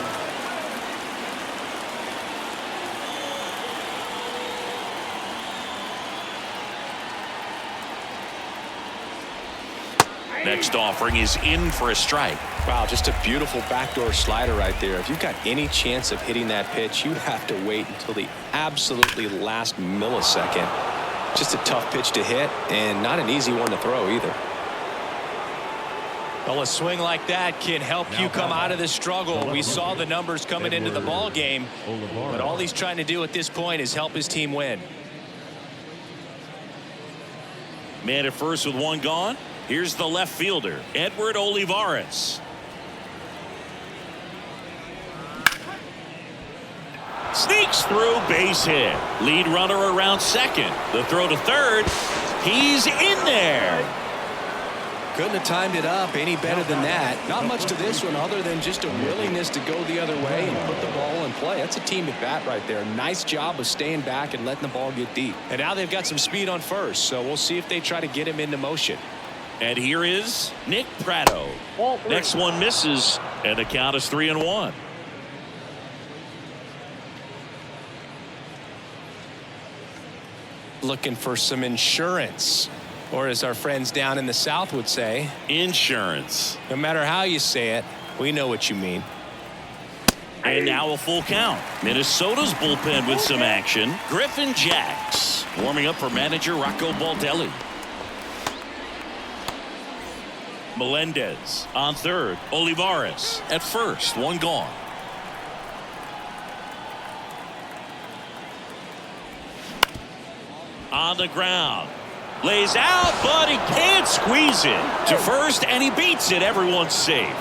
Next offering is in for a strike. Wow, just a beautiful backdoor slider right there. If you've got any chance of hitting that pitch, you have to wait until the absolutely last millisecond. Just a tough pitch to hit and not an easy one to throw either. Well, a swing like that can help you come out of the struggle. We saw the numbers coming into the ball game, but all he's trying to do at this point is help his team win. Man at first with 1 gone. Here's the left fielder, Edward Olivares. Sneaks through, base hit. Lead runner around second. The throw to third. He's in there. Couldn't have timed it up any better than that. Not much to this one other than just a willingness to go the other way and put the ball in play. That's a team at bat right there. Nice job of staying back and letting the ball get deep. And now they've got some speed on first, so we'll see if they try to get him into motion. And here is Nick Pratto. Next one misses, and the count is 3-1. Looking for some insurance, or as our friends down in the South would say, insurance. No matter how you say it, we know what you mean. And now a full count. Minnesota's bullpen with some action. Griffin Jacks warming up for manager Rocco Baldelli. Melendez on third. Olivares at first. 1 gone. On the ground. Lays out, but he can't squeeze it to first, and he beats it. Everyone's safe.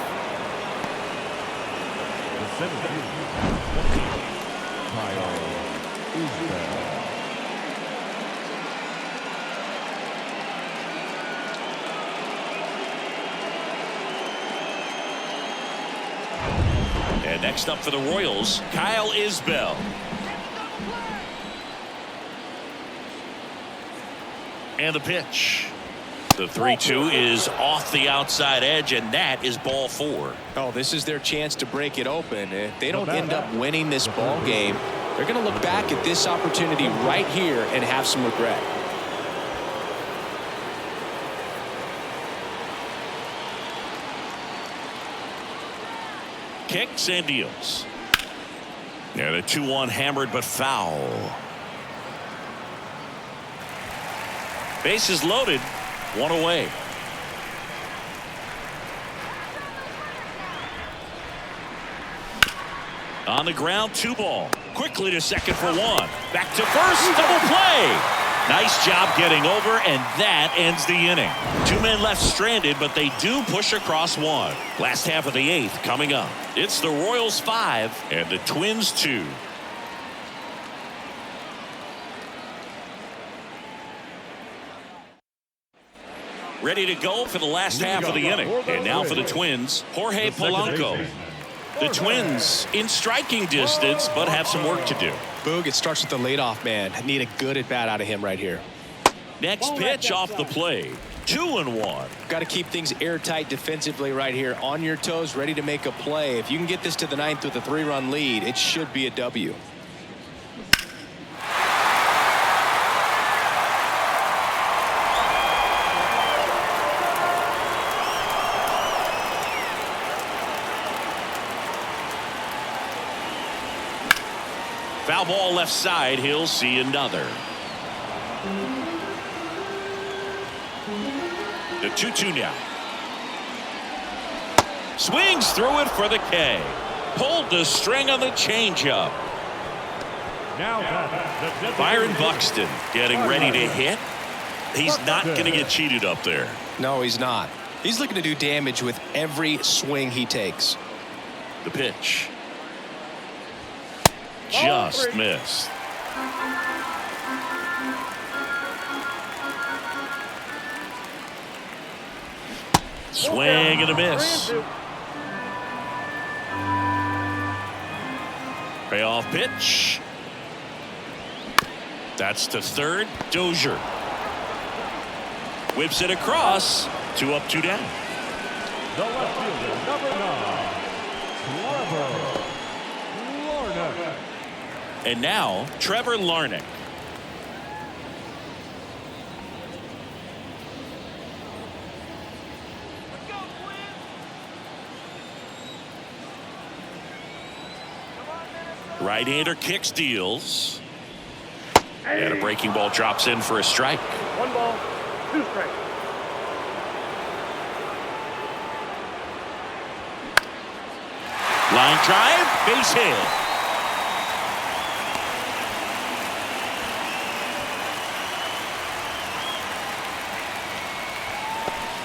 The 17th. Kyle Isbell. And next up for the Royals, Kyle Isbell. And the pitch. The 3-2 is off the outside edge, and that is ball 4. Oh, this is their chance to break it open. If they don't end up winning this ball game, they're going to look back at this opportunity right here and have some regret. Kicks and deals. And a 2-1 hammered but foul. Bases loaded, 1 away. On the ground, 2 ball. Quickly to second for 1. Back to first, double play. Nice job getting over, and that ends the inning. 2 men left stranded, but they do push across 1. Last half of the 8th coming up. It's the Royals 5 and the Twins 2. Ready to go for the last half of the inning. And now for the Twins, Jorge Polanco. The Twins in striking distance, but have some work to do. Boog, it starts with the leadoff man. I need a good at-bat out of him right here. Next pitch off the plate. 2-1. Got to keep things airtight defensively right here. On your toes, ready to make a play. If you can get this to the 9th with a 3-run lead, it should be a W. Foul ball left side. He'll see another. The 2-2 now. Swings through it for the K. Pulled the string on the changeup. Now Byron Buxton getting ready to hit. He's not going to get cheated up there. No, he's not. He's looking to do damage with every swing he takes. The pitch. Just missed. Swing and a miss. Payoff pitch. That's to third. Dozier whips it across. 2 up, 2 down. The left fielder, number 9, Trevor Larnach. And now Trevor Larnach. Right-hander kicks, deals. And a breaking ball drops in for a strike. 1 ball, 2 strikes. Line drive, base hit.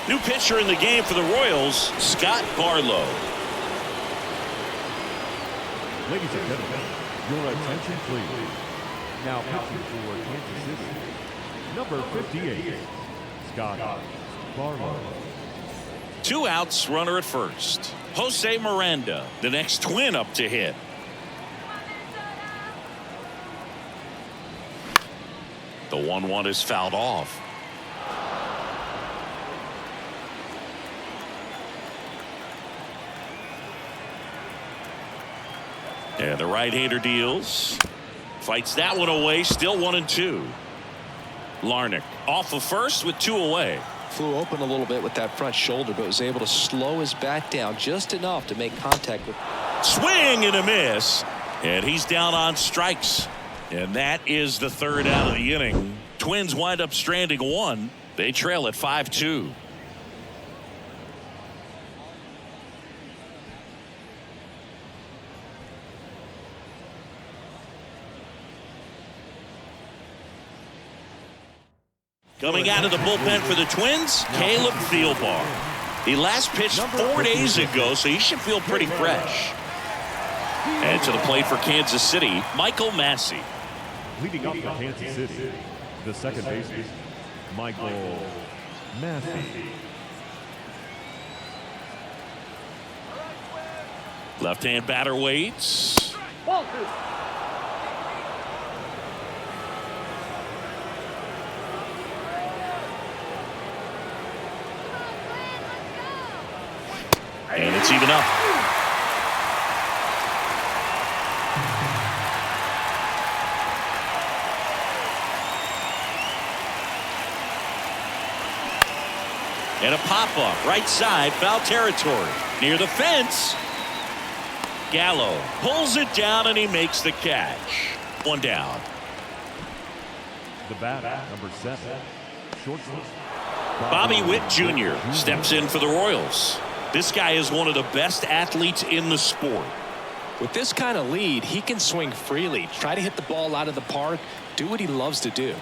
New pitcher in the game for the Royals, Scott Barlow. Ladies and gentlemen, your attention please. Now pitching for Kansas City, number 58, Scott Barlow. 2 outs, runner at first. Jose Miranda, the next Twin up to hit. The 1-1 is fouled off. And the right-hander deals. Fights that one away. Still 1-2. Larnach off of first with 2 away. Flew open a little bit with that front shoulder, but was able to slow his bat down just enough to make contact with. Swing and a miss. And he's down on strikes. And that is the 3rd out of the inning. Twins wind up stranding 1. They trail at 5-2. Coming out of the bullpen for the Twins, Caleb Thielbar. He last pitched 4 days ago, so he should feel pretty fresh. And to the plate for Kansas City, Michael Massey. Leading up for Kansas City, the second baseman, Michael Massey. Left-hand batter waits. Ball 2. And it's even up. And a pop-up, right side, foul territory. Near the fence. Gallo pulls it down and he makes the catch. 1 down. The batter, number 7, shortstop. Bobby Witt Jr. steps in for the Royals. This guy is one of the best athletes in the sport. With this kind of lead, he can swing freely, try to hit the ball out of the park, do what he loves to do.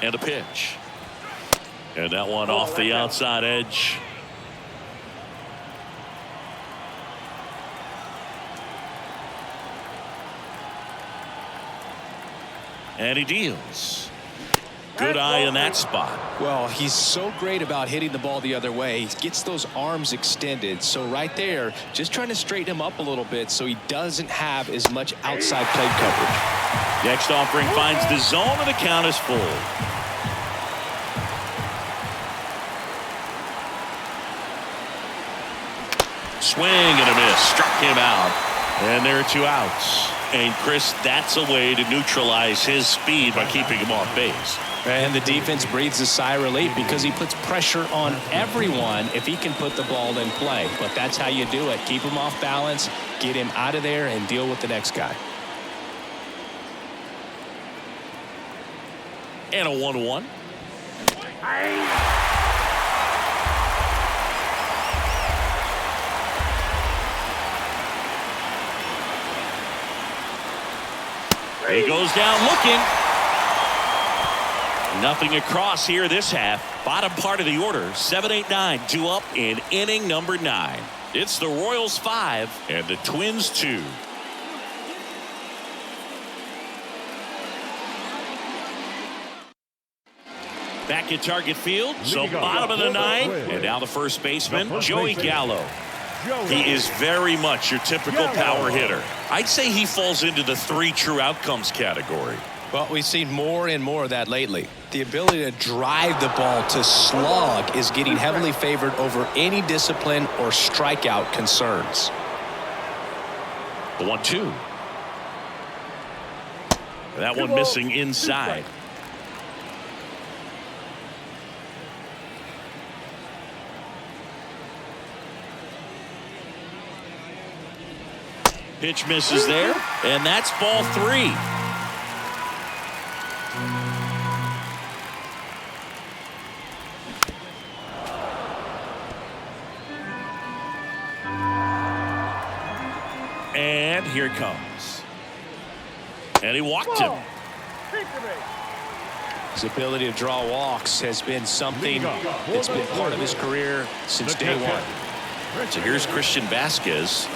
And a pitch. And that one off the outside edge. And he deals. Good eye in that spot. Well, he's so great about hitting the ball the other way. He gets those arms extended. So right there, just trying to straighten him up a little bit so he doesn't have as much outside plate coverage. Next offering finds the zone and the count is full. Swing and a miss. Struck him out. And there are 2 outs. And Chris, that's a way to neutralize his speed by keeping him off base. And the defense breathes a sigh of relief because he puts pressure on everyone if he can put the ball in play. But that's how you do it. Keep him off balance, get him out of there, and deal with the next guy. And a 1-1. He goes down looking. Nothing across here this half. Bottom part of the order, 7-8-9, 2 up in inning number 9. It's the Royals 5 and the Twins 2. Back at Target Field, so bottom of the 9th, and now the first baseman, Joey Gallo. He is very much your typical power hitter. I'd say he falls into the 3 true outcomes category. Well, we've seen more and more of that lately. The ability to drive the ball to slug is getting heavily favored over any discipline or strikeout concerns. The 1-2. That one missing inside. Pitch misses there, and that's ball 3. And here it comes. And he walked him. His ability to draw walks has been something that's been part of his career since day one. So here's Christian Vasquez.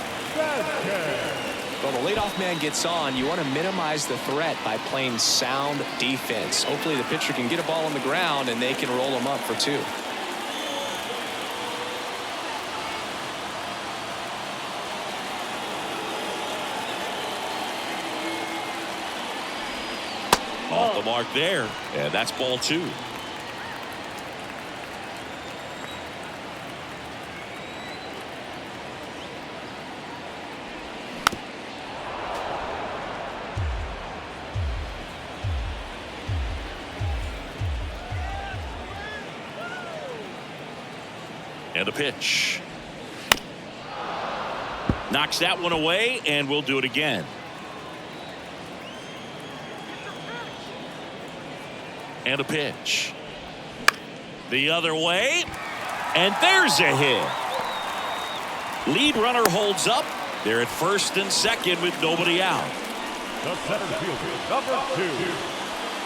Well, the leadoff man gets on. You want to minimize the threat by playing sound defense. Hopefully the pitcher can get a ball on the ground and they can roll him up for 2. Off the mark there, and that's ball 2. And a pitch. Knocks that one away, and we'll do it again. And a pitch. The other way. And there's a hit. Lead runner holds up. They're at first and second with nobody out. The center fielder, number 2,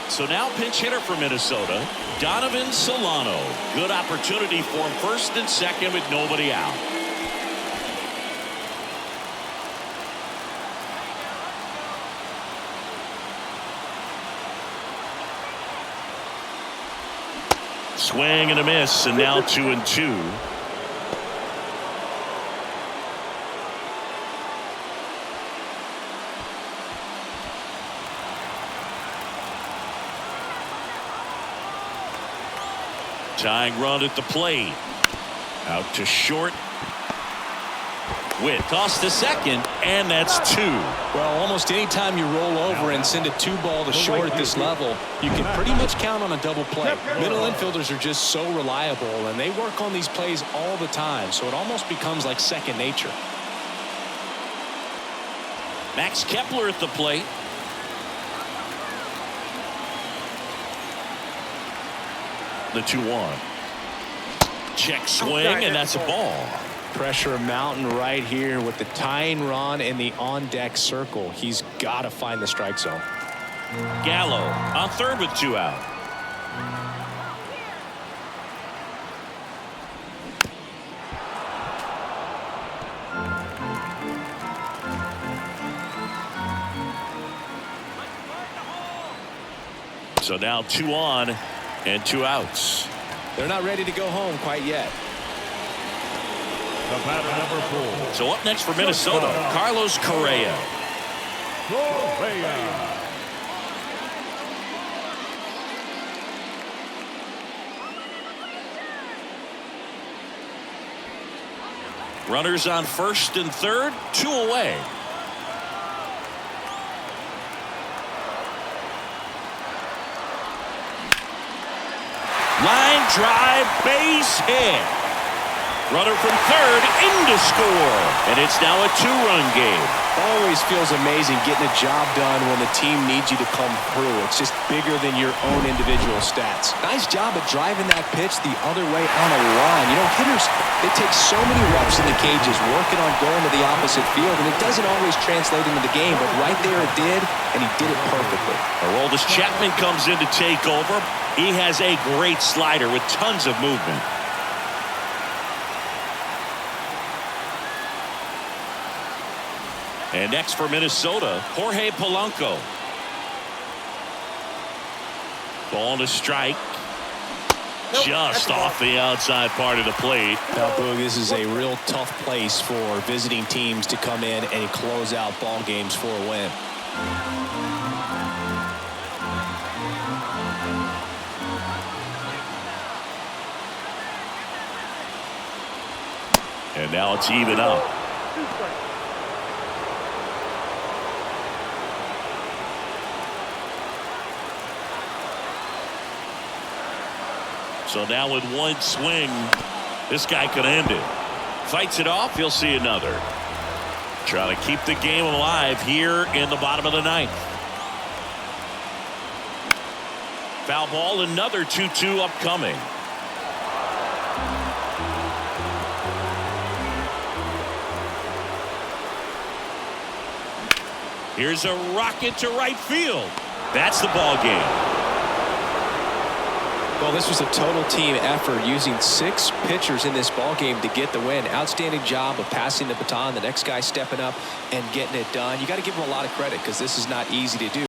So now pinch hitter for Minnesota, Donovan Solano. Good opportunity for him first and second with nobody out. Swing and a miss, and now 2-2. Tying run at the plate. Out to short. Witt toss to second, and that's 2. Well, almost any time you roll over and send a 2-ball to short at this level, you can pretty much count on a double play. Middle infielders are just so reliable, and they work on these plays all the time, so it almost becomes like second nature. Max Kepler at the plate. The 2-1. Check swing, and that's a ball. Pressure mountain right here with the tying run in the on-deck circle. He's got to find the strike zone. Gallo on third with 2 out. So now 2 on and 2 outs. They're not ready to go home quite yet. The batter, number 4. So up next for Minnesota, Carlos Correa. Runners on first and third, 2 away. Line drive, base hit. Runner from third in to score. And it's now a 2-run game. Always feels amazing getting a job done when the team needs you to come through. It's just bigger than your own individual stats. Nice job of driving that pitch the other way on a run. You know, hitters, they take so many reps in the cages working on going to the opposite field, and it doesn't always translate into the game, but right there it did, and he did it perfectly. Aroldis Chapman comes in to take over. He has a great slider with tons of movement. And next for Minnesota, Jorge Polanco. Ball to strike. Just off the outside part of the plate. Now, Boog, this is a real tough place for visiting teams to come in and close out ball games for a win. And now it's even up. So now with one swing, this guy could end it. Fights it off, he'll see another. Trying to keep the game alive here in the bottom of the ninth. Foul ball, another 2-2 upcoming. Here's a rocket to right field. That's the ball game. Well, this was a total team effort using 6 pitchers in this ball game to get the win. Outstanding job of passing the baton. The next guy stepping up and getting it done. You got to give him a lot of credit because this is not easy to do.